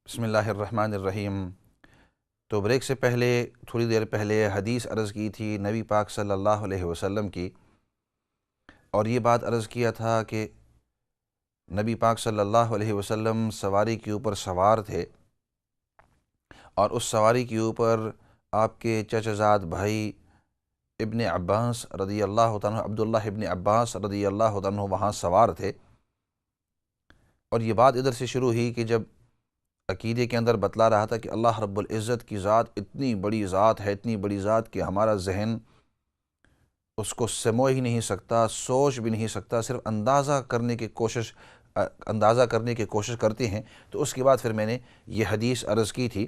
بسم اللہ الرحمن الرحیم۔ تو بریک سے پہلے تھوڑی دیر پہلے حدیث عرض کی تھی نبی پاک صلی اللہ علیہ وسلم کی، اور یہ بات عرض کیا تھا کہ نبی پاک صلی اللہ علیہ وسلم سواری کے اوپر سوار تھے، اور اس سواری کے اوپر آپ کے چچا زاد بھائی ابن عباس رضی اللہ عنہ، عبداللہ ابن عباس رضی اللہ عنہ وہاں سوار تھے۔ اور یہ بات ادھر سے شروع ہوئی کہ جب عقیدے کے اندر بتلا رہا تھا کہ اللہ رب العزت کی ذات اتنی بڑی ذات ہے، اتنی بڑی ذات کہ ہمارا ذہن اس کو سمو ہی نہیں سکتا، سوچ بھی نہیں سکتا، صرف اندازہ کرنے کی کوشش کرتے ہیں۔ تو اس کے بعد پھر میں نے یہ حدیث عرض کی تھی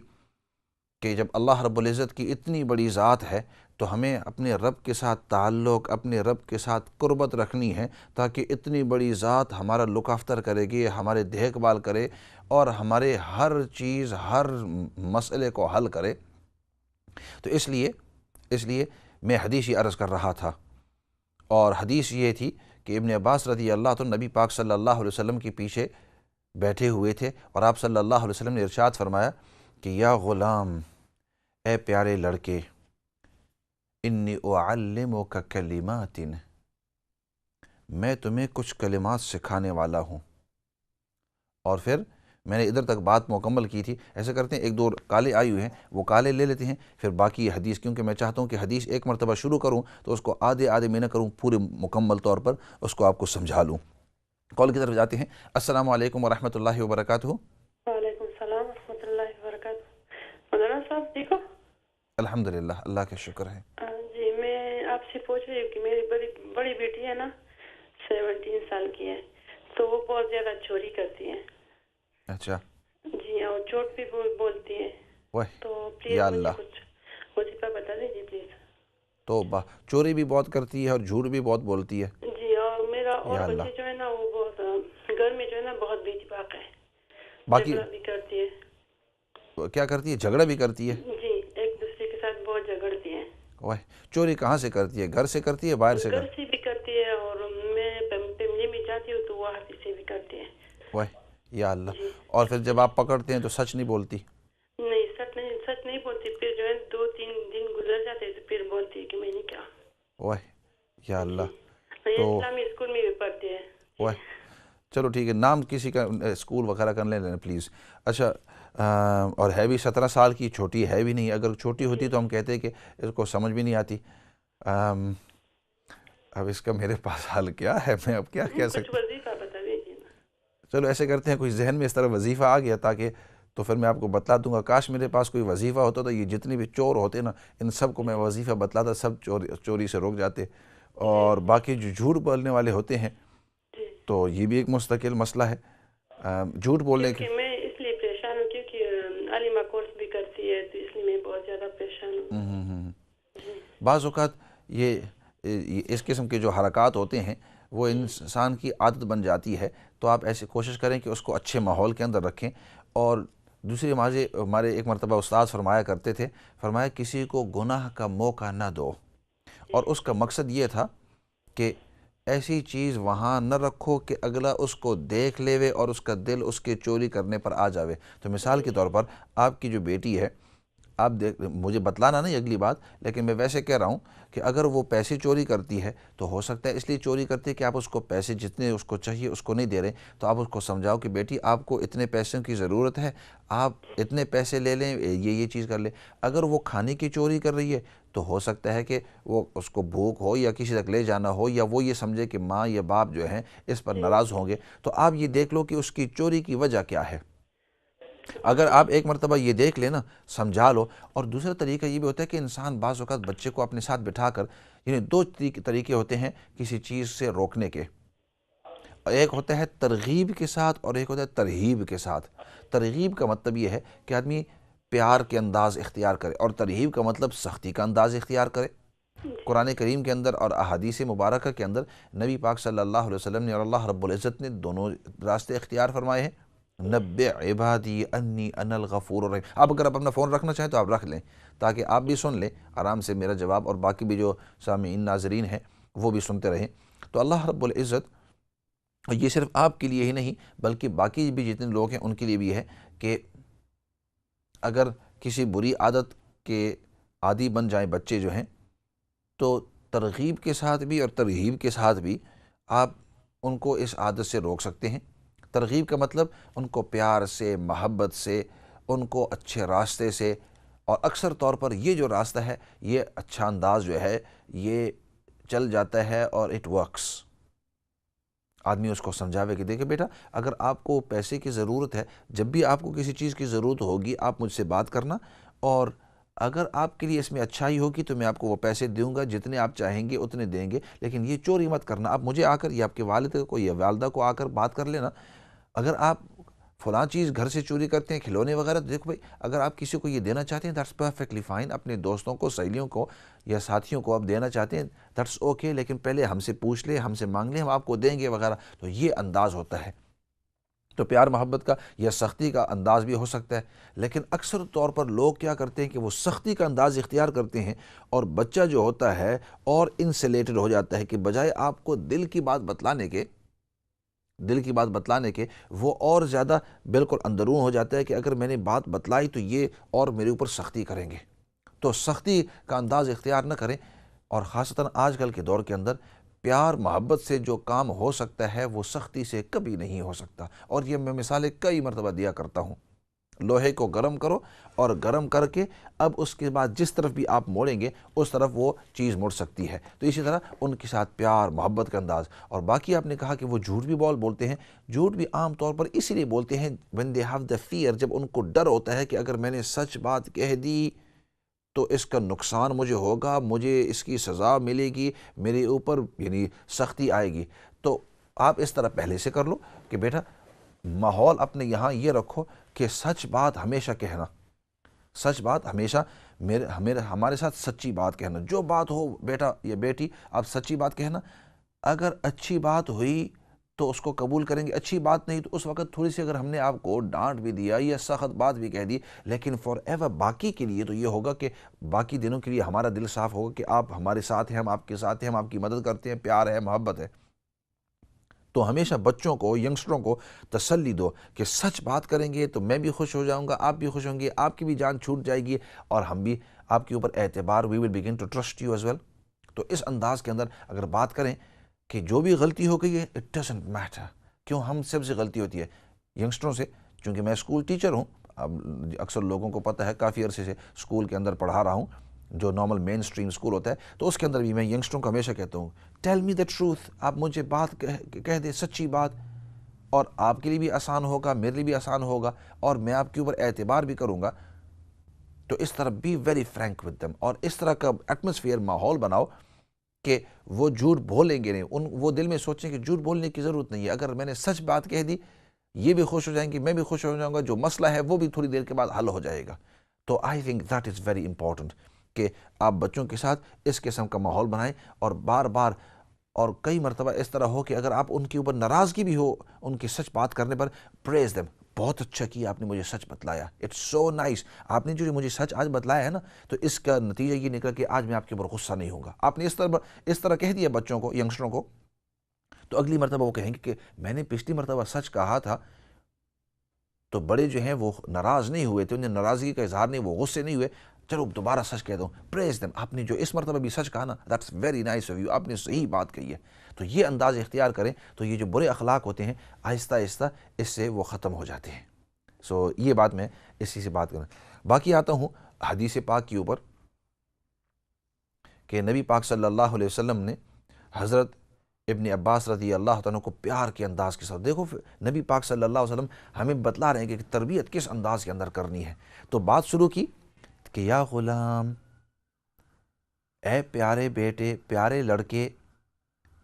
کہ جب اللہ رب العزت کی اتنی بڑی ذات ہے تو ہمیں اپنے رب کے ساتھ تعلق، اپنے رب کے ساتھ قربت رکھنی ہے، تاکہ اتنی بڑی ذات ہمارا لک آفتر کرے گی، ہمارے دیکھ بھال کرے اور ہمارے ہر چیز، ہر مسئلے کو حل کرے۔ تو اس لیے میں حدیث یہ عرض کر رہا تھا، اور حدیث یہ تھی کہ ابن عباس رضی اللہ عنہ نبی پاک صلی اللہ علیہ وسلم کے پیچھے بیٹھے ہوئے تھے، اور آپ صلی اللہ علیہ وسلم نے ارشاد فرمایا کہ یا غلام، اے پیارے لڑکے، انی اعلمک کلمات، میں تمہیں کچھ کلمات سکھانے والا ہوں۔ اور پھر میں نے ادھر تک بات مکمل کی تھی۔ ایسے کرتے ہیں، ایک دو کالے آئے ہوئے ہیں، وہ کالے لے لیتے ہیں، پھر باقی حدیث، کیونکہ میں چاہتا ہوں کہ حدیث ایک مرتبہ شروع کروں تو اس کو آدھے میں نہ کروں، پورے مکمل طور پر اس کو آپ کو سمجھا لوں۔ کال کی طرف جاتے ہیں۔ السلام علیکم ورحمۃ اللہ وبرکاتہ۔ وعلیکم السلام ورحمۃ اللہ وبرکاتہ۔ مولانا صاحب ٹھیک ہو؟ الحمدللہ، اللہ کا شکر ہے۔ جی، میں آپ سے پوچھ رہی ہوں کہ میری بڑی بیٹی ہے نا، 17 سال کی ہے، تو وہ بہت زیادہ چوری کرتی ہے۔ اچھا۔ جی، اور جھوٹ بھی بولتی ہے، وہ تو یا پلیز مجھے اللہ، کچھ وظیفہ بتا دیجیے پلیز۔ توبہ، چوری بھی بہت کرتی ہے اور جھوٹ بھی بہت بولتی ہے۔ جی، اور میرا اور یا بچے اللہ، جو ہے نا وہ بہت گھر میں جو ہے نا بہت بے اتفاق ہے، باقی جھگڑا بھی کرتی ہے۔ کیا کرتی ہے؟ جھگڑا بھی کرتی ہے؟ جی، ایک دوسرے کے ساتھ بہت جھگڑتی ہیں۔ وہ چوری کہاں سے کرتی ہے؟ گھر سے کرتی ہے، باہر سے گھر کرتی سے بھی کرتی ہے، اور میں فیملی میں جاتی ہوں تو وہاں سے بھی کرتی ہے۔ ہے؟ وہ یا اللہ، جی، اور پھر جب آپ پکڑتے ہیں تو سچ نہیں بولتی؟ نہیں، سچ نہیں بولتی، پھر جو ہے 2-3 دن گزر جاتے تو پھر بولتی ہے کہ میں نے کیا۔ وہ یا جی، اللہ، یہ تو اسلامی اسکول میں بھی پڑھتی ہے۔ جی، وہ چلو ٹھیک ہے، نام کسی کا اسکول وغیرہ کر لیں پلیز۔ اچھا، اور ہے بھی 17 سال کی، چھوٹی ہے بھی نہیں۔ اگر چھوٹی جی، ہوتی تو ہم کہتے کہ اس کو سمجھ بھی نہیں آتی۔ اب اس کا میرے پاس حل کیا ہے؟ میں اب کیا کہہ کچھ سکتا ہوں؟ وظیفہ بتا دیجیے نا۔ چلو ایسے کرتے ہیں، کچھ ذہن میں اس طرح وظیفہ آ گیا تاکہ تو پھر میں آپ کو بتلا دوں گا۔ کاش میرے پاس کوئی وظیفہ ہوتا تو یہ جتنے بھی چور ہوتے نا، ان سب کو میں وظیفہ بتلاتا، سب چوری سے روک جاتے۔ جی، اور باقی جو جھوٹ بولنے والے ہوتے ہیں جی، تو یہ بھی ایک مستقل مسئلہ ہے، جھوٹ بولنے کے۔ کیونکہ میں اس لیے پریشان ہوں کیونکہ علیمہ کورس بھی کرتی ہے، تو اس لیے میں بہت زیادہ پریشان ہوں۔ جی، بعض اوقات یہ اس قسم کے جو حرکات ہوتے ہیں وہ انسان کی عادت بن جاتی ہے، تو آپ ایسی کوشش کریں کہ اس کو اچھے ماحول کے اندر رکھیں۔ اور دوسری ہمارے ایک مرتبہ استاد فرمایا کرتے تھے، فرمایا کسی کو گناہ کا موقع نہ دو، اور اس کا مقصد یہ تھا کہ ایسی چیز وہاں نہ رکھو کہ اگلا اس کو دیکھ لیوے اور اس کا دل اس کے چوری کرنے پر آ جاوے۔ تو مثال کے طور پر آپ کی جو بیٹی ہے، آپ مجھے بتلانا نہیں اگلی بات، لیکن میں ویسے کہہ رہا ہوں کہ اگر وہ پیسے چوری کرتی ہے تو ہو سکتا ہے اس لیے چوری کرتی ہے کہ آپ اس کو پیسے جتنے اس کو چاہیے اس کو نہیں دے رہے، تو آپ اس کو سمجھاؤ کہ بیٹی آپ کو اتنے پیسوں کی ضرورت ہے، آپ اتنے پیسے لے لیں، یہ چیز کر لیں۔ اگر وہ کھانے کی چوری کر رہی ہے تو ہو سکتا ہے کہ وہ اس کو بھوک ہو یا کسی تک لے جانا ہو، یا وہ یہ سمجھے کہ ماں یا باپ جو ہیں اس پر ناراض ہوں گے، تو آپ یہ دیکھ لو کہ اس کی چوری کی وجہ کیا ہے۔ اگر آپ ایک مرتبہ یہ دیکھ لیں نا، سمجھا لو۔ اور دوسرا طریقہ یہ بھی ہوتا ہے کہ انسان بعض اوقات بچے کو اپنے ساتھ بٹھا کر، یعنی دو طریقے ہوتے ہیں کسی چیز سے روکنے کے، ایک ہوتا ہے ترغیب کے ساتھ اور ایک ہوتا ہے ترہیب کے ساتھ۔ ترغیب کا مطلب یہ ہے کہ آدمی پیار کے انداز اختیار کرے، اور ترہیب کا مطلب سختی کا انداز اختیار کرے۔ قرآن کریم کے اندر اور احادیث مبارکہ کے اندر نبی پاک صلی اللہ علیہ وسلم نے اور اللہ رب العزت نے دونوں راستے اختیار فرمائے ہیں۔ نبئ عبادی انی انا الغفور الرحیم۔ آپ اگر اپنا فون رکھنا چاہیں تو آپ رکھ لیں، تاکہ آپ بھی سن لیں آرام سے میرا جواب، اور باقی بھی جو سامعین ناظرین ہیں وہ بھی سنتے رہیں۔ تو اللہ رب العزت یہ صرف آپ کے لیے ہی نہیں بلکہ باقی بھی جتنے لوگ ہیں ان کے لیے بھی ہے کہ اگر کسی بری عادت کے عادی بن جائیں بچے جو ہیں تو ترغیب کے ساتھ بھی اور ترغیب کے ساتھ بھی آپ ان کو اس عادت سے روک سکتے ہیں۔ ترغیب کا مطلب ان کو پیار سے، محبت سے، ان کو اچھے راستے سے، اور اکثر طور پر یہ جو راستہ ہے، یہ اچھا انداز جو ہے یہ چل جاتا ہے اور اٹ ورکس۔ آدمی اس کو سمجھاوے کہ دیکھیں بیٹا، اگر آپ کو پیسے کی ضرورت ہے، جب بھی آپ کو کسی چیز کی ضرورت ہوگی آپ مجھ سے بات کرنا، اور اگر آپ کے لیے اس میں اچھائی ہوگی تو میں آپ کو وہ پیسے دوں گا، جتنے آپ چاہیں گے اتنے دیں گے، لیکن یہ چوری مت کرنا۔ آپ مجھے آ کر یا آپ کے والد کو یا والدہ کو آ کر بات کر لینا۔ اگر آپ فلاں چیز گھر سے چوری کرتے ہیں، کھلونے وغیرہ، تو دیکھو بھائی، اگر آپ کسی کو یہ دینا چاہتے ہیں دیٹس پرفیکٹلی فائن، اپنے دوستوں کو، سہیلیوں کو یا ساتھیوں کو آپ دینا چاہتے ہیں دیٹس اوکے، لیکن پہلے ہم سے پوچھ لیں، ہم سے مانگ لیں، ہم آپ کو دیں گے وغیرہ۔ تو یہ انداز ہوتا ہے۔ تو پیار محبت کا یا سختی کا انداز بھی ہو سکتا ہے، لیکن اکثر طور پر لوگ کیا کرتے ہیں کہ وہ سختی کا انداز اختیار کرتے ہیں، اور بچہ جو ہوتا ہے اور انسلیٹڈ ہو جاتا ہے کہ بجائے آپ کو دل کی بات بتلانے کے وہ اور زیادہ بالکل اندرون ہو جاتا ہے کہ اگر میں نے بات بتلائی تو یہ اور میرے اوپر سختی کریں گے۔ تو سختی کا انداز اختیار نہ کریں، اور خاصتاً آج کل کے دور کے اندر پیار محبت سے جو کام ہو سکتا ہے وہ سختی سے کبھی نہیں ہو سکتا، اور یہ میں مثالیں کئی مرتبہ دیا کرتا ہوں۔ لوہے کو گرم کرو، اور گرم کر کے اب اس کے بعد جس طرف بھی آپ موڑیں گے اس طرف وہ چیز مڑ سکتی ہے۔ تو اسی طرح ان کے ساتھ پیار محبت کا انداز۔ اور باقی آپ نے کہا کہ وہ جھوٹ بھی بولتے ہیں، جھوٹ بھی عام طور پر اسی لیے بولتے ہیں when they have the fear، جب ان کو ڈر ہوتا ہے کہ اگر میں نے سچ بات کہہ دی تو اس کا نقصان مجھے ہوگا، مجھے اس کی سزا ملے گی، میرے اوپر یعنی سختی آئے گی۔ تو آپ اس طرح پہلے سے کر لو کہ بیٹا ماحول اپنے یہاں یہ رکھو کہ سچ بات ہمیشہ کہنا، سچ بات ہمیشہ ہمارے ساتھ سچی بات کہنا، جو بات ہو بیٹا یا بیٹی آپ سچی بات کہنا۔ اگر اچھی بات ہوئی تو اس کو قبول کریں گے، اچھی بات نہیں تو اس وقت تھوڑی سی اگر ہم نے آپ کو ڈانٹ بھی دیا یا سخت بات بھی کہہ دی، لیکن فار ایور باقی کے لیے تو یہ ہوگا کہ باقی دنوں کے لیے ہمارا دل صاف ہوگا کہ آپ ہمارے ساتھ ہیں، ہم آپ کے ساتھ ہیں، ہم آپ کی مدد کرتے ہیں، پیار ہے، محبت ہے۔ تو ہمیشہ بچوں کو، ینگسٹروں کو تسلی دو کہ سچ بات کریں گے تو میں بھی خوش ہو جاؤں گا، آپ بھی خوش ہوں گے، آپ کی بھی جان چھوٹ جائے گی، اور ہم بھی آپ کے اوپر اعتبار we will begin to trust you as well۔ تو اس انداز کے اندر اگر بات کریں کہ جو بھی غلطی ہو گئی ہے اٹ ڈزنٹ میٹر، کیوں ہم سب سے غلطی ہوتی ہے ینگسٹروں سے، چونکہ میں اسکول ٹیچر ہوں، اب اکثر لوگوں کو پتہ ہے کافی عرصے سے اسکول کے اندر پڑھا رہا ہوں، جو نارمل مین اسٹریم اسکول ہوتا ہے، تو اس کے اندر بھی میں ینگسٹروں کو ہمیشہ کہتا ہوں ٹیل می دا ٹروتھ، آپ مجھے بات کہہ دیں، سچی بات، اور آپ کے لیے بھی آسان ہوگا، میرے لیے بھی آسان ہوگا، اور میں آپ کے اوپر اعتبار بھی کروں گا۔ تو اس طرح be very frank with them, اور اس طرح کا ایٹماسفیئر ماحول بناؤ کہ وہ جھوٹ بولیں گے نہیں، وہ دل میں سوچیں کہ جھوٹ بولنے کی ضرورت نہیں ہے، اگر میں نے سچ بات کہہ دی یہ بھی خوش ہو جائیں گے، میں بھی خوش ہو جاؤں گا، جو مسئلہ ہے وہ بھی تھوڑی دیر کے بعد حل ہو جائے گا۔ تو I think that is very important کہ آپ بچوں کے ساتھ اس قسم کا ماحول بنائیں، اور بار بار اور کئی مرتبہ اس طرح ہو کہ اگر آپ ان کے اوپر ناراضگی بھی ہو ان کی سچ بات کرنے پر، پریز دیم، بہت اچھا کیا آپ نے مجھے سچ بتلایا، اٹس سو نائس، آپ نے جو مجھے سچ آج بتلایا ہے نا، تو اس کا نتیجہ یہ نکلا کہ آج میں آپ کے اوپر غصہ نہیں ہوں گا۔ آپ نے اس طرح کہہ دیا بچوں کو، ینگسٹروں کو، تو اگلی مرتبہ وہ کہیں گے کہ میں نے پچھلی مرتبہ سچ کہا تھا، تو بڑے جو ہیں وہ ناراض نہیں ہوئے تھے، انہیں ناراضگی کا اظہار نہیں، وہ غصے نہیں ہوئے، چلو دوبارہ سچ کہہ دو، پریز دیم، آپ نے جو اس مرتبہ بھی سچ کہا نا that's very nice of you, آپ نے صحیح بات کہی ہے۔ تو یہ انداز اختیار کریں تو یہ جو برے اخلاق ہوتے ہیں آہستہ آہستہ اس سے وہ ختم ہو جاتے ہیں۔ یہ بات میں اسی سے بات کرنا۔ باقی آتا ہوں حدیث پاک کے اوپر کہ نبی پاک صلی اللہ علیہ وسلم نے حضرت ابن عباس رضی اللہ عنہ کو پیار کے انداز کے ساتھ، دیکھو نبی پاک صلی اللہ علیہ وسلم ہمیں بتلا رہے ہیں کہ تربیت کس انداز کے اندر کرنی ہے۔ تو بات شروع کی کہ یا غلام، اے پیارے بیٹے، پیارے لڑکے،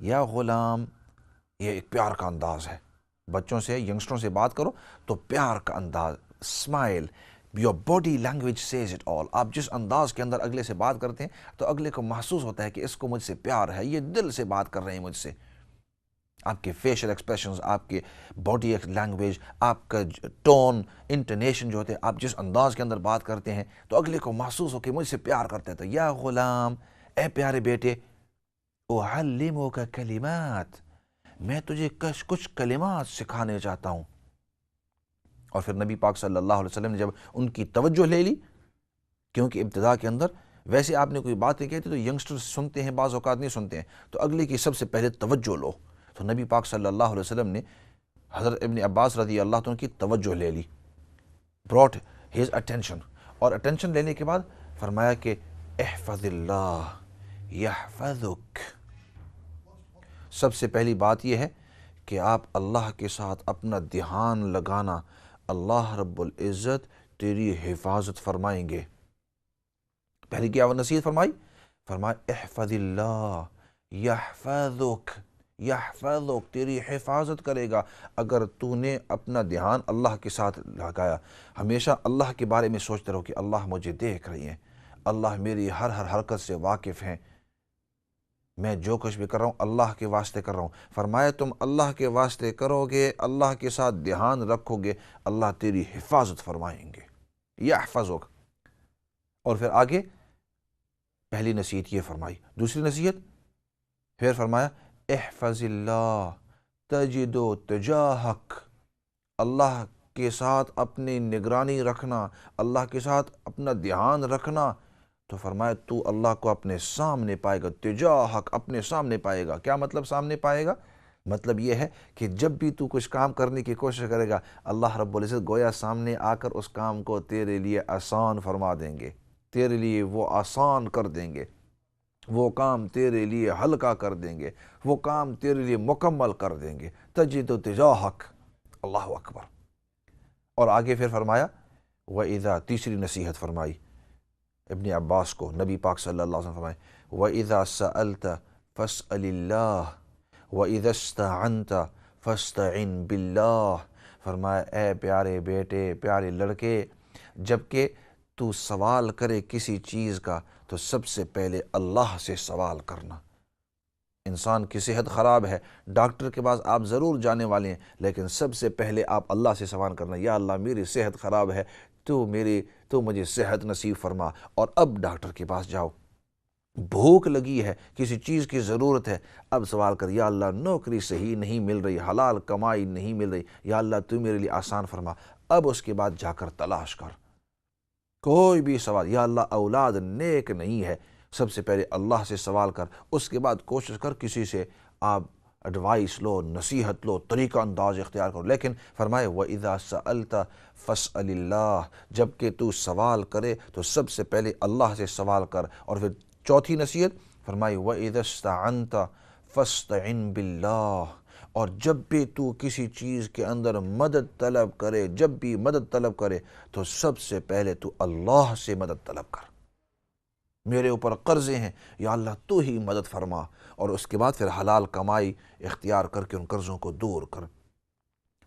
یا غلام، یہ ایک پیار کا انداز ہے۔ بچوں سے، ینگسٹروں سے بات کرو تو پیار کا انداز، smile, your body language says it all. آپ جس انداز کے اندر اگلے سے بات کرتے ہیں تو اگلے کو محسوس ہوتا ہے کہ اس کو مجھ سے پیار ہے، یہ دل سے بات کر رہے ہیں مجھ سے۔ آپ کے فیشل ایکسپریشنز، آپ کے باڈی لینگویج، آپ کا ٹون، انٹونیشن جو ہوتے ہیں، آپ جس انداز کے اندر بات کرتے ہیں تو اگلے کو محسوس ہو کہ مجھ سے پیار کرتے ہیں۔ تو یا غلام، اے پیارے بیٹے، اعلمک کلمات، میں تجھے کچھ کلمات سکھانے چاہتا ہوں۔ اور پھر نبی پاک صلی اللہ علیہ وسلم نے جب ان کی توجہ لے لی، کیونکہ ابتدا کے اندر ویسے آپ نے کوئی باتیں کہتی تو ینگسٹر سنتے ہیں، بعض اوقات نہیں سنتے ہیں، تو اگلے کی سب سے پہلے توجہ لو، تو نبی پاک صلی اللہ علیہ وسلم نے حضرت ابن عباس رضی اللہ عنہ کی توجہ لے لی، brought his attention، اور اٹینشن لینے کے بعد فرمایا کہ احفظ اللہ یحفظک۔ سب سے پہلی بات یہ ہے کہ آپ اللہ کے ساتھ اپنا دھیان لگانا، اللہ رب العزت تیری حفاظت فرمائیں گے۔ پہلی کیا نصیحت فرمائی؟ فرمایا احفظ اللہ یحفظک، یحفظک تیری حفاظت کرے گا۔ اگر تو نے اپنا دھیان اللہ کے ساتھ لگایا، ہمیشہ اللہ کے بارے میں سوچتے رہو کہ اللہ مجھے دیکھ رہی ہیں، اللہ میری ہر حرکت سے واقف ہیں، میں جو کچھ بھی کر رہا ہوں اللہ کے واسطے کر رہا ہوں۔ فرمایا تم اللہ کے واسطے کرو گے، اللہ کے ساتھ دھیان رکھو گے، اللہ تیری حفاظت فرمائیں گے، یحفظک۔ اور پھر آگے پہلی نصیحت یہ فرمائی، دوسری نصیحت پھر فرمایا احفظ اللہ تجد تجاہک، اللہ کے ساتھ اپنی نگرانی رکھنا، اللہ کے ساتھ اپنا دھیان رکھنا، تو فرمایا تو اللہ کو اپنے سامنے پائے گا، تجاہک اپنے سامنے پائے گا۔ کیا مطلب سامنے پائے گا؟ مطلب یہ ہے کہ جب بھی تو کچھ کام کرنے کی کوشش کرے گا، اللہ رب العزت گویا سامنے آ کر اس کام کو تیرے لیے آسان فرما دیں گے، تیرے لیے وہ آسان کر دیں گے، وہ کام تیرے لیے ہلکا کر دیں گے، وہ کام تیرے لیے مکمل کر دیں گے۔ تجد تجاہک، اللہ اکبر۔ اور آگے پھر فرمایا وَإِذَا، تیسری نصیحت فرمائی ابن عباس کو، نبی پاک صلی اللہ علیہ وسلم فرمائے وَإِذَا سَأَلْتَ فَاسْأَلِ اللَّهِ وَإِذَا اسْتَعَنْتَ فَاسْتَعِنْ بِاللَّهِ۔ فرمایا اے پیارے بیٹے، پیارے لڑکے، جب کہ تو سوال کرے کسی چیز کا تو سب سے پہلے اللہ سے سوال کرنا۔ انسان کی صحت خراب ہے، ڈاکٹر کے پاس آپ ضرور جانے والے ہیں، لیکن سب سے پہلے آپ اللہ سے سوال کرنا، یا اللہ میری صحت خراب ہے، تو مجھے صحت نصیب فرما۔ اور اب ڈاکٹر کے پاس جاؤ، بھوک لگی ہے، کسی چیز کی ضرورت ہے، اب سوال کر، یا اللہ نوکری صحیح نہیں مل رہی، حلال کمائی نہیں مل رہی، یا اللہ تو میرے لیے آسان فرما۔ اب اس کے بعد جا کر تلاش کر کوئی بھی سوال، یا اللہ اولاد نیک نہیں ہے، سب سے پہلے اللہ سے سوال کر، اس کے بعد کوشش کر کسی سے آپ ایڈوائس لو، نصیحت لو، طریقہ انداز اختیار کرو۔ لیکن فرمائے وَإِذَا سَأَلْتَ فَاسْأَلِ اللَّهِ، جب کہ تو سوال کرے تو سب سے پہلے اللہ سے سوال کر۔ اور پھر چوتھی نصیحت فرمائی وَإِذَا اسْتَعَنْتَ فَاسْتَعِنْ بِاللَّهِ، اور جب بھی تو کسی چیز کے اندر مدد طلب کرے، جب بھی مدد طلب کرے تو سب سے پہلے تو اللہ سے مدد طلب کر۔ میرے اوپر قرضے ہیں، یا اللہ تو ہی مدد فرما، اور اس کے بعد پھر حلال کمائی اختیار کر کے ان قرضوں کو دور کر۔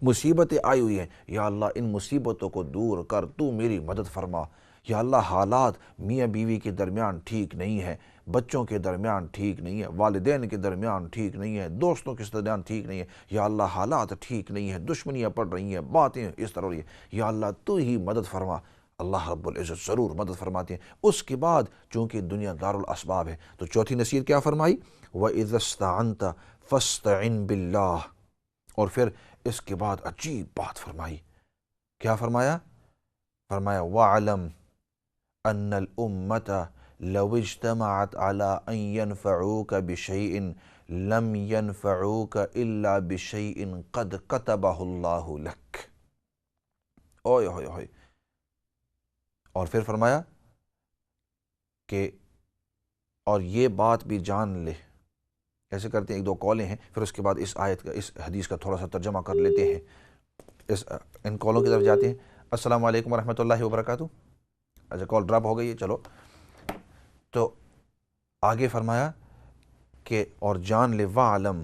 مصیبتیں آئی ہوئی ہیں، یا اللہ ان مصیبتوں کو دور کر، تو میری مدد فرما۔ یا اللہ حالات میاں بیوی کے درمیان ٹھیک نہیں ہے، بچوں کے درمیان ٹھیک نہیں ہے، والدین کے درمیان ٹھیک نہیں ہے، دوستوں کے درمیان ٹھیک نہیں ہے، یا اللہ حالات ٹھیک نہیں ہیں، دشمنیاں پڑ رہی ہیں، باتیں اس طرح ہو رہی ہیں، یا اللہ تو ہی مدد فرما۔ اللہ رب العزت ضرور مدد فرماتے ہیں۔ اس کے بعد چونکہ دنیا دار الاسباب ہے تو چوتھی نصیحت کیا فرمائی؟ وَإِذَا اسْتَعَنْتَ فَاسْتَعِنْ بِاللَّهِ، اور پھر اس کے بعد عجیب بات فرمائی، کیا فرمایا؟ فرمایا وَاعْلَمْ أَنَّ الْأُمَّةَ لَوْ اجْتَمَعَتْ عَلَىٰ أَن يَنْفَعُوكَ بِشَيْءٍ لَمْ يَنْفَعُوكَ إِلَّا بِشَيْءٍ قَدْ كَتَبَهُ اللَّهُ لَكَ۔ اوئے ہوئے ہوئے۔ اور پھر فرمایا کہ اور یہ بات بھی جان لے، ایسے کرتے ہیں ایک دو کالیں ہیں، پھر اس کے بعد اس آیت کا، اس حدیث کا تھوڑا سا ترجمہ کر لیتے ہیں، ان کالوں کی طرف جاتے ہیں۔ السلام علیکم ورحمۃ اللہ وبرکاتہ۔ اچھا کال ڈراپ ہو گئی ہے، چلو۔ تو آگے فرمایا کہ اور جان لے، وَعْلَمْ،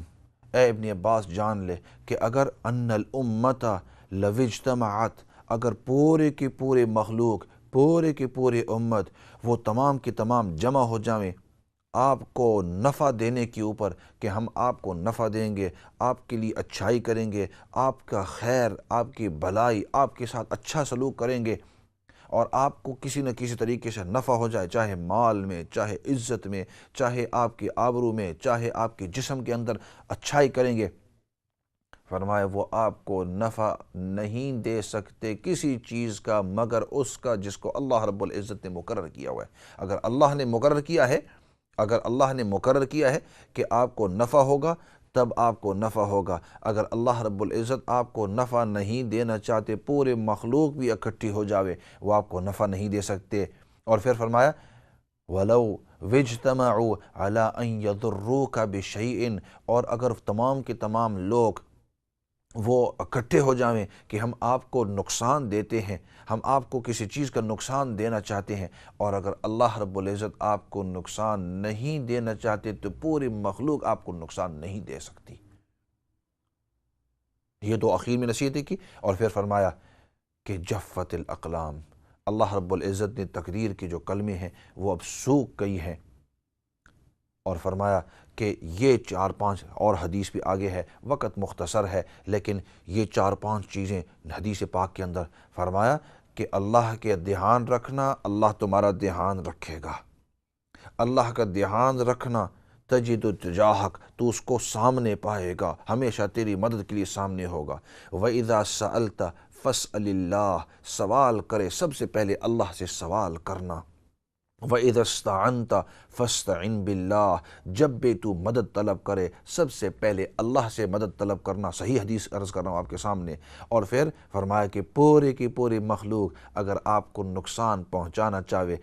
اے ابن عباس جان لے کہ اگر ان الامت لو اجتمعت، اگر پورے کی پورے مخلوق، پورے کی پورے امت، وہ تمام کی تمام جمع ہو جائیں آپ کو نفع دینے کے اوپر، کہ ہم آپ کو نفع دیں گے، آپ کے لیے اچھائی کریں گے، آپ کا خیر، آپ کی بھلائی، آپ کے ساتھ اچھا سلوک کریں گے، اور آپ کو کسی نہ کسی طریقے سے نفع ہو جائے، چاہے مال میں، چاہے عزت میں، چاہے آپ کی آبرو میں، چاہے آپ کے جسم کے اندر اچھائی کریں گے، فرمایا وہ آپ کو نفع نہیں دے سکتے کسی چیز کا مگر اس کا جس کو اللہ رب العزت نے مقرر کیا ہوا ہے۔ اگر اللہ نے مقرر کیا ہے کہ آپ کو نفع ہوگا تب آپ کو نفع ہوگا۔ اگر اللہ رب العزت آپ کو نفع نہیں دینا چاہتے، پورے مخلوق بھی اکٹھی ہو جاوے، وہ آپ کو نفع نہیں دے سکتے۔ اور پھر فرمایا وَلَوْ وَاجْتَمَعُوا عَلَىٰ أَن يَضُرُّوكَ بِشَيْءٍ، اور اگر تمام کے تمام لوگ وہ اکٹھے ہو جائیں کہ ہم آپ کو نقصان دیتے ہیں، ہم آپ کو کسی چیز کا نقصان دینا چاہتے ہیں، اور اگر اللہ رب العزت آپ کو نقصان نہیں دینا چاہتے تو پوری مخلوق آپ کو نقصان نہیں دے سکتی۔ یہ تو آخر میں نصیحت کی، اور پھر فرمایا کہ جفت الاقلام، اللہ رب العزت نے تقدیر کے جو کلمے ہیں وہ اب سوکھ گئی ہیں، اور فرمایا کہ یہ 4-5 اور حدیث بھی آگے ہے، وقت مختصر ہے لیکن یہ 4-5 چیزیں حدیث پاک کے اندر فرمایا کہ اللہ کے دھیان رکھنا، اللہ تمہارا دھیان رکھے گا۔ اللہ کا دھیان رکھنا، تجد تجاہک، تو اس کو سامنے پائے گا، ہمیشہ تیری مدد کے لیے سامنے ہوگا۔ وَإِذَا سَأَلْتَ فَاسْأَلِ اللَّهِ، سوال کرے سب سے پہلے اللہ سے سوال کرنا۔ وَإِذَا اسْتَعَنْتَ فَاسْتَعِنْ بِاللَّهِ، جب بھی تو مدد طلب کرے سب سے پہلے اللہ سے مدد طلب کرنا۔ صحیح حدیث عرض کر رہا ہوں آپ کے سامنے۔ اور پھر فرمایا کہ پورے کی پوری مخلوق اگر آپ کو نقصان پہنچانا چاہے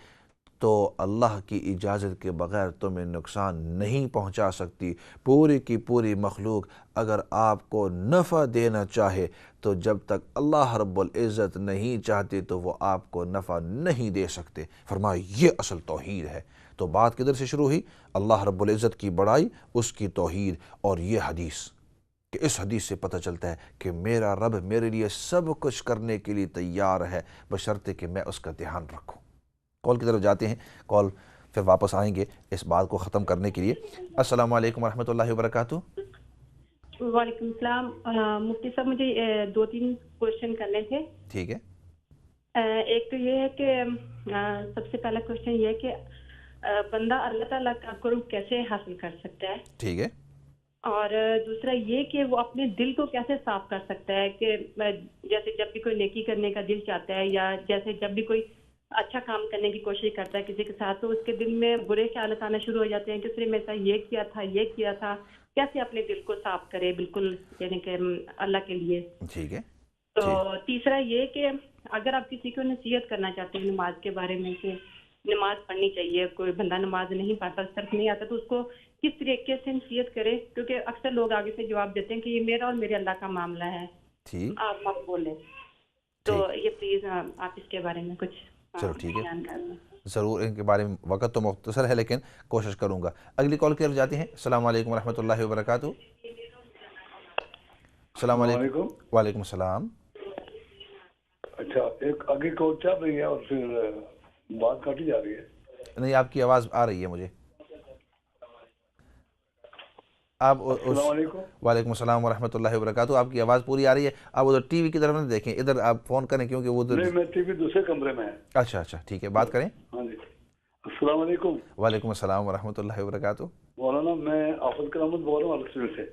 تو اللہ کی اجازت کے بغیر تمہیں نقصان نہیں پہنچا سکتی۔ پوری کی پوری مخلوق اگر آپ کو نفع دینا چاہے تو جب تک اللہ رب العزت نہیں چاہتے تو وہ آپ کو نفع نہیں دے سکتے۔ فرمایا یہ اصل توحید ہے۔ تو بات کدھر سے شروع ہوئی؟ اللہ رب العزت کی بڑائی، اس کی توحید، اور یہ حدیث، کہ اس حدیث سے پتہ چلتا ہے کہ میرا رب میرے لیے سب کچھ کرنے کے لیے تیار ہے، بشرطے کہ میں اس کا دھیان رکھوں۔ کال کی طرف جاتے ہیں، کال پھر واپس آئیں گے اس بات کو ختم کرنے کے لیے۔ السلام علیکم ورحمۃ اللہ وبرکاتہ۔ وعلیکم السلام۔ مفتی صاحب مجھے 2-3 کوشچن کرنے تھے۔ ٹھیک ہے۔ ایک تو یہ ہے کہ سب سے پہلا کوشچن یہ ہے کہ بندہ اللہ تعالیٰ کا قرب کیسے حاصل کر سکتا ہے؟ ٹھیک ہے۔ اور دوسرا یہ کہ وہ اپنے دل کو کیسے صاف کر سکتا ہے کہ جیسے جب بھی کوئی نیکی کرنے کا دل چاہتا ہے، یا جیسے جب بھی کوئی اچھا کام کرنے کی کوشش کرتا ہے کسی کے ساتھ، تو اس کے دل میں برے خیالات آنا شروع ہو جاتے ہیں کہ اس نے میرے ساتھ یہ کیا تھا، کیسے اپنے دل کو صاف کرے بالکل، یعنی کہ اللہ کے لیے۔ ٹھیک ہے۔ تو تیسرا یہ کہ اگر آپ کسی کو نصیحت کرنا چاہتے ہیں نماز کے بارے میں کہ نماز پڑھنی چاہیے، کوئی بندہ نماز نہیں پڑھتا، صرف نہیں آتا، تو اس کو کس طریقے سے نصیحت کرے؟ کیونکہ اکثر لوگ آگے سے جواب دیتے ہیں کہ یہ میرا اور میرے اللہ کا معاملہ ہے، ٹھیک، آپ مت بولیں۔ تو یہ پلیز آپ اس کے بارے میں کچھ چلو ٹھیک ہے، بیان کر دیں۔ ضرور، ان کے بارے میں وقت تو مختصر ہے لیکن کوشش کروں گا۔ اگلی کال کی طرف جاتے ہیں۔ السلام علیکم ورحمۃ اللہ وبرکاتہ۔ السلام علیکم۔ وعلیکم السلام۔ اچھا، ایک آگے کال چل رہی ہے اور پھر بات کاٹی جا رہی ہے۔ نہیں، آپ کی آواز آ رہی ہے مجھے۔ آپ السلام علیکم۔ وعلیکم السلام ورحمۃ اللہ وبرکاتہ۔ آپ کی آواز پوری آ رہی ہے۔ آپ ادھر ٹی وی کی طرف نہ دیکھیں، ادھر آپ فون کریں کیونکہ وہ ادھر۔ نہیں، میں ٹی وی دوسرے کمرے میں ہے۔ اچھا اچھا، ٹھیک ہے، بات کریں۔ ہاں جی، السلام علیکم۔ وعلیکم السلام ورحمۃ اللہ وبرکاتہ۔ مولانا میں حافظ کرامت بول رہا ہوں ہڈرسفیلڈ سے۔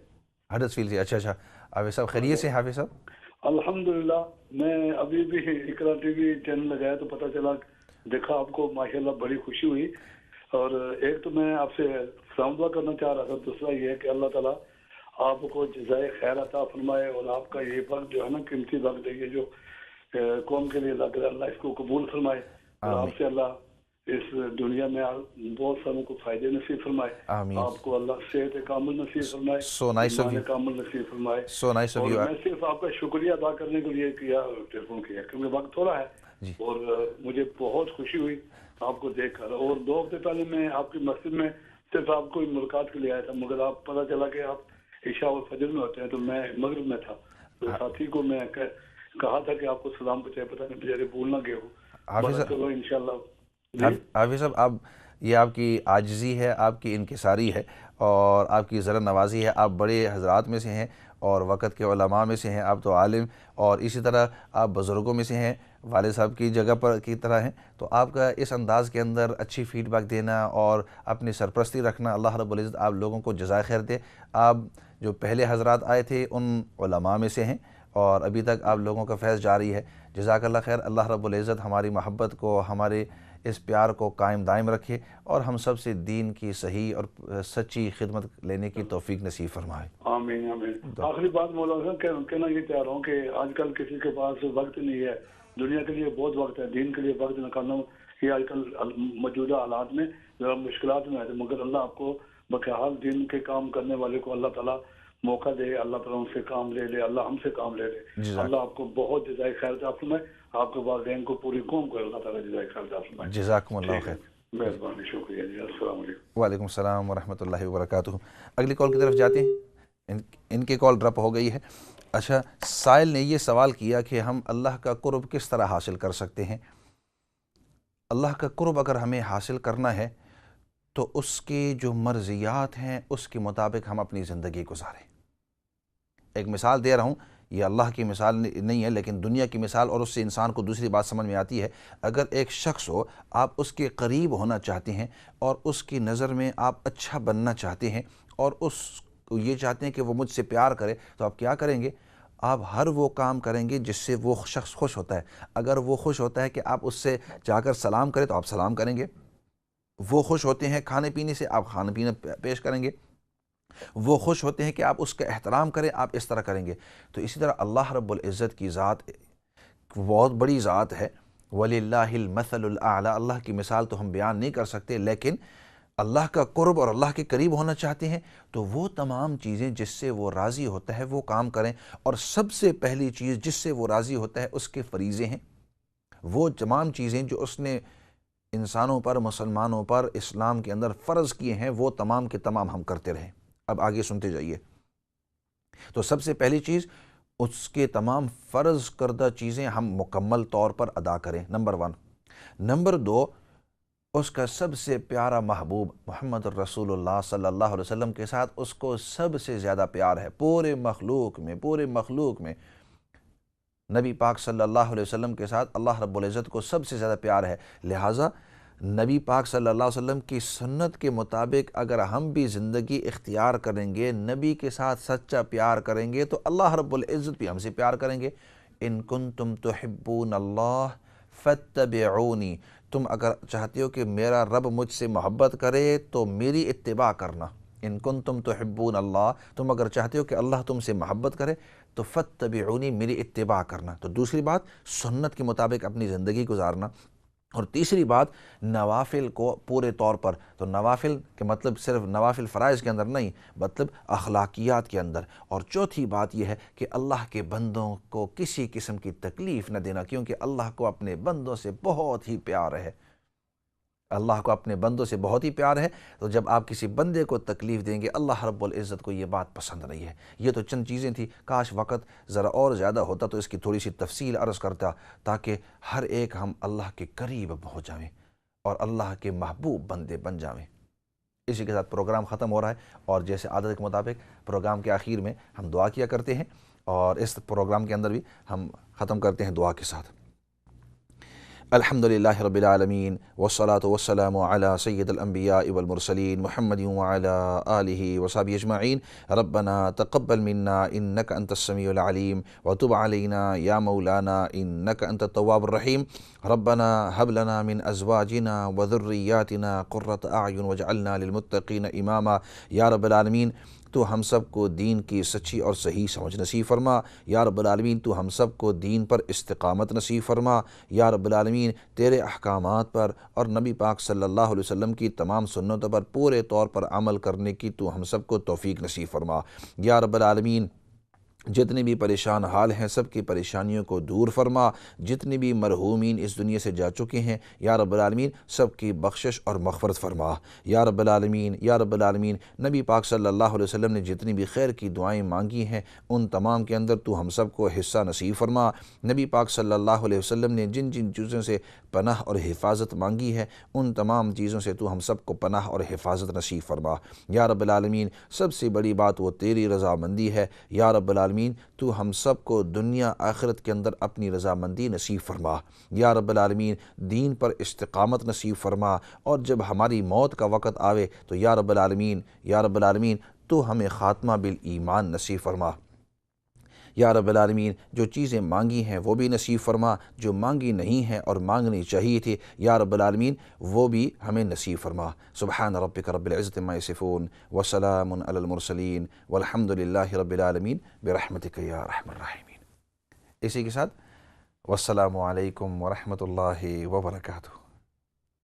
ہڈرسفیلڈ سے، اچھا اچھا۔ حافظ صاحب خیریت سے؟ حافظ صاحب الحمدللہ، میں ابھی بھی اقرا ٹی وی چینل لگایا تو پتہ چلا، دیکھا آپ کو، ماشاءاللہ بڑی خوشی ہوئی۔ اور ایک تو میں آپ سے سلام دعا کرنا چاہ رہا تھا، دوسرا یہ ہے کہ اللہ تعالیٰ آپ کو جزائے خیر عطا فرمائے، اور آپ کا یہ وقت جو ہے نا قیمتی وقت ہے، یہ جو قوم کے لیے اللہ اس کو قبول فرمائے، اور آپ سے اللہ اس دنیا میں بہت ساروں کو فائدے نصیب فرمائے۔ آمین۔ آپ کو اللہ صحت کامل نصیب فرمائے، So nice of you. ایمان کامل نصیب فرمائے۔ So nice of اور you. میں صرف آپ کا شکریہ ادا کرنے کے لیے کیا، ٹیلیفون کیا، کیونکہ وقت تھوڑا ہے جی۔ اور مجھے بہت خوشی ہوئی آپ کو دیکھ کر۔ اور 2 ہفتے پہلے میں آپ کی مسجد میں صرف آپ کو ملاقات کے لیے آیا تھا، مگر آپ پتہ چلا کہ آپ عشاء اور فجر میں ہوتے ہیں، تو میں مغرب میں تھا، تو ساتھی کو میں کہا تھا کہ آپ کو سلام پہنچائے، پتہ نہیں بیچارے بھول نہ گئے ہو۔ چلو انشاءاللہ۔ حافظ صاحب، آپ یہ آپ کی عاجزی ہے، آپ کی انکساری ہے، اور آپ کی ذرا نوازی ہے۔ آپ بڑے حضرات میں سے ہیں اور وقت کے علماء میں سے ہیں، آپ تو عالم، اور اسی طرح آپ بزرگوں میں سے ہیں، والد صاحب کی جگہ پر کی طرح ہیں، تو آپ کا اس انداز کے اندر اچھی فیڈ بیک دینا اور اپنی سرپرستی رکھنا، اللہ رب العزت آپ لوگوں کو جزائے خیر دے۔ آپ جو پہلے حضرات آئے تھے ان علماء میں سے ہیں اور ابھی تک آپ لوگوں کا فیض جاری ہے، جزاک اللہ خیر۔ اللہ رب العزت ہماری محبت کو، ہمارے اس پیار کو قائم دائم رکھے اور ہم سب سے دین کی صحیح اور سچی خدمت لینے کی توفیق نصیب فرمائے۔ آمین آمین۔ آخری بات مولانا صاحب کہنا یہ چاہ رہا ہوں کہ آج کل کسی کے پاس وقت نہیں ہے، دنیا کے لیے بہت وقت ہے، دین کے لیے وقت نکالنا یہ آج کل موجودہ حالات میں ذرا مشکلات میں ہے، مگر اللہ آپ کو بہرحال دین کے کام کرنے والے کو اللہ تعالیٰ موقع دے، اللہ تعالیٰ ان سے کام لے لے، اللہ ہم سے کام لے لے، اللہ آپ کو بہت جزائے خیر عطا فرمائے، آپ کے والدین کو، پوری قوم کو اللہ تعالیٰ جزائے خیر عطا فرمائے۔ جزاکم اللہ خیر۔ مہربانی، شکریہ جی، السلام علیکم۔ وعلیکم السلام ورحمۃ اللہ وبرکاتہ۔ اگلی کال کی طرف جاتے ہیں، ان کی کال ڈراپ ہو گئی ہے۔ اچھا، سائل نے یہ سوال کیا کہ ہم اللہ کا قرب کس طرح حاصل کر سکتے ہیں؟ اللہ کا قرب اگر ہمیں حاصل کرنا ہے تو اس کی جو مرضیات ہیں اس کے مطابق ہم اپنی زندگی گزاریں۔ ایک مثال دے رہا ہوں، یہ اللہ کی مثال نہیں ہے لیکن دنیا کی مثال، اور اس سے انسان کو دوسری بات سمجھ میں آتی ہے۔ اگر ایک شخص ہو، آپ اس کے قریب ہونا چاہتے ہیں اور اس کی نظر میں آپ اچھا بننا چاہتے ہیں اور اس کو یہ چاہتے ہیں کہ وہ مجھ سے پیار کرے، تو آپ کیا کریں گے؟ آپ ہر وہ کام کریں گے جس سے وہ شخص خوش ہوتا ہے۔ اگر وہ خوش ہوتا ہے کہ آپ اس سے جا کر سلام کریں تو آپ سلام کریں گے، وہ خوش ہوتے ہیں کھانے پینے سے، آپ کھانا پینا پیش کریں گے، وہ خوش ہوتے ہیں کہ آپ اس کا احترام کریں، آپ اس طرح کریں گے۔ تو اسی طرح اللہ رب العزت کی ذات بہت بڑی ذات ہے، وَلِلَّهِ الْمَثَلُ الْأَعْلَى، اللہ کی مثال تو ہم بیان نہیں کر سکتے، لیکن اللہ کا قرب اور اللہ کے قریب ہونا چاہتے ہیں تو وہ تمام چیزیں جس سے وہ راضی ہوتا ہے وہ کام کریں، اور سب سے پہلی چیز جس سے وہ راضی ہوتا ہے اس کے فریضے ہیں۔ وہ تمام چیزیں جو اس نے انسانوں پر، مسلمانوں پر اسلام کے اندر فرض کیے ہیں، وہ تمام کے تمام ہم کرتے رہیں۔ اب آگے سنتے جائیے۔ تو سب سے پہلی چیز، اس کے تمام فرض کردہ چیزیں ہم مکمل طور پر ادا کریں، نمبر 1۔ نمبر 2، اس کا سب سے پیارا محبوب محمد الرسول اللہ صلی اللہ علیہ وسلم کے ساتھ اس کو سب سے زیادہ پیار ہے پورے مخلوق میں نبی پاک صلی اللہ علیہ وسلم کے ساتھ اللہ رب العزت کو سب سے زیادہ پیار ہے۔ لہٰذا نبی پاک صلی اللہ علیہ وسلم کی سنت کے مطابق اگر ہم بھی زندگی اختیار کریں گے، نبی کے ساتھ سچا پیار کریں گے، تو اللہ رب العزت بھی ہم سے پیار کریں گے۔ ان کنتم تحبون اللہ فاتبعونی، تم اگر چاہتے ہو کہ میرا رب مجھ سے محبت کرے تو میری اتباع کرنا۔ ان کنتم تحبون اللہ، تم اگر چاہتے ہو کہ اللہ تم سے محبت کرے تو فاتبعونی، میری اتباع کرنا۔ تو دوسری بات، سنت کے مطابق اپنی زندگی گزارنا، اور تیسری بات، نوافل کو پورے طور پر، تو نوافل کے مطلب صرف نوافل فرائض کے اندر نہیں، مطلب اخلاقیات کے اندر۔ اور چوتھی بات یہ ہے کہ اللہ کے بندوں کو کسی قسم کی تکلیف نہ دینا، کیونکہ اللہ کو اپنے بندوں سے بہت ہی پیار ہے۔ اللہ کو اپنے بندوں سے بہت ہی پیار ہے، تو جب آپ کسی بندے کو تکلیف دیں گے، اللہ رب العزت کو یہ بات پسند نہیں ہے۔ یہ تو چند چیزیں تھیں، کاش وقت ذرا اور زیادہ ہوتا تو اس کی تھوڑی سی تفصیل عرض کرتا، تاکہ ہر ایک ہم اللہ کے قریب ہو جائیں اور اللہ کے محبوب بندے بن جائیں۔ اسی کے ساتھ پروگرام ختم ہو رہا ہے، اور جیسے عادت کے مطابق پروگرام کے آخر میں ہم دعا کیا کرتے ہیں، اور اس پروگرام کے اندر بھی ہم ختم کرتے ہیں دعا کے ساتھ۔ الحمدللہ رب العالمین، والصلاة والسلام علی سید الانبیاء والمرسلین، محمد وعلی آلہ وصحبہ اجمعین۔ ربنا تقبل منا انک انت السمیع العلیم وتب علینا یا مولانا انک انت التواب الرحیم۔ ربنا هب لنا من ازواجنا وذریاتنا قرۃ اعین واجعلنا للمتقین اماما۔ یا رب العالمین، تو ہم سب کو دین کی سچی اور صحیح سمجھ نصیب فرما۔ یا رب العالمین، تو ہم سب کو دین پر استقامت نصیب فرما۔ یا رب العالمین، تیرے احکامات پر اور نبی پاک صلی اللہ علیہ وسلم کی تمام سنتوں پر پورے طور پر عمل کرنے کی تو ہم سب کو توفیق نصیب فرما۔ یا رب العالمین، جتنے بھی پریشان حال ہیں سب کی پریشانیوں کو دور فرما۔ جتنے بھی مرحومین اس دنیا سے جا چکے ہیں، یا رب العالمین سب کی بخشش اور مغفرت فرما۔ یا رب العالمین، یا رب العالمین، نبی پاک صلی اللہ علیہ وسلم نے جتنی بھی خیر کی دعائیں مانگی ہیں ان تمام کے اندر تو ہم سب کو حصہ نصیب فرما۔ نبی پاک صلی اللہ علیہ وسلم نے جن جن چیزوں سے پناہ اور حفاظت مانگی ہے ان تمام چیزوں سے تو ہم سب کو پناہ اور حفاظت نصیب فرما۔ یا رب العالمین، سب سے بڑی بات وہ تیری رضامندی ہے۔ یا رب العالمین، العالمین تو ہم سب کو دنیا آخرت کے اندر اپنی رضامندی نصیب فرما، یا رب العالمین دین پر استقامت نصیب فرما، اور جب ہماری موت کا وقت آوے تو یا رب العالمین تو ہمیں خاتمہ بالایمان نصیب فرما۔ یا رب العالمین جو چیزیں مانگی ہیں وہ بھی نصیب فرما، جو مانگی نہیں ہیں اور مانگنی چاہیے تھی یا رب العالمین وہ بھی ہمیں نصیب فرما۔ سبحان ربک رب العزت عما یصفون وسلام علی المرسلین والحمد للہ رب العالمین برحمتک یا ارحم الراحمین۔ اسی کے ساتھ والسلام علیکم ورحمۃ اللہ وبرکاتہ۔